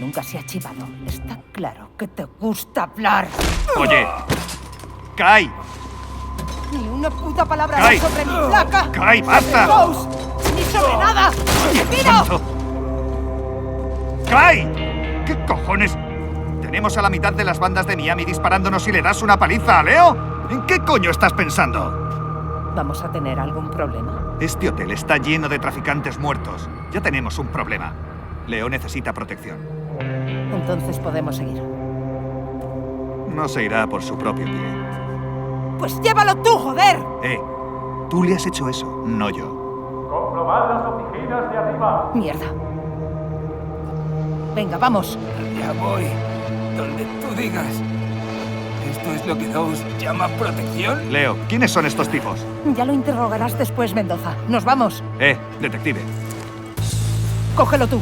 nunca se ha chivado. Está claro que te gusta hablar. Oye, Kai. Ni una puta palabra Kai. sobre mi placa. Kai, basta. Sobre Ghost, ni sobre nada. ¡Miro! ¡Santo! ¡Kai! ¿Qué cojones? Tenemos a la mitad de las bandas de Miami disparándonos y le das una paliza a Leo. ¿En qué coño estás pensando? ¿Vamos a tener algún problema? Este hotel está lleno de traficantes muertos. Ya tenemos un problema. Leo necesita protección. Entonces podemos seguir. No se irá por su propio pie. ¡Pues llévalo tú, joder! Tú le has hecho eso, no yo. Comprobad las oficinas de arriba. Mierda. Venga, vamos. Ya voy. Donde tú digas. ¿Esto es lo que Dawes llama protección? Leo, ¿quiénes son estos tipos? Ya lo interrogarás después, Mendoza. ¡Nos vamos! Detective. Cógelo tú.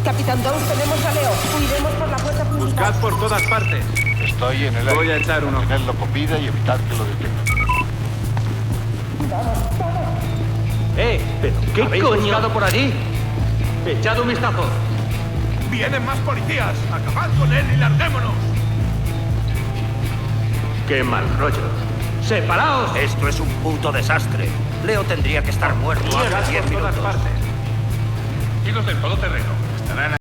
Capitán Dawes, tenemos a Leo. Huiremos por la puerta principal. Buscad por todas partes. Estoy en el aire. Voy a echar uno. Mantener la comida y evitar que lo detecten. ¿Pero qué ¿habéis coño? Buscado por allí? Echad un vistazo. ¡Vienen más policías! ¡Acabad con él y larguémonos! ¡Qué mal rollo! ¡Separaos! Esto es un puto desastre. Leo tendría que estar muerto hace 10 por todas minutos. partes. Y los del todoterreno. Estarán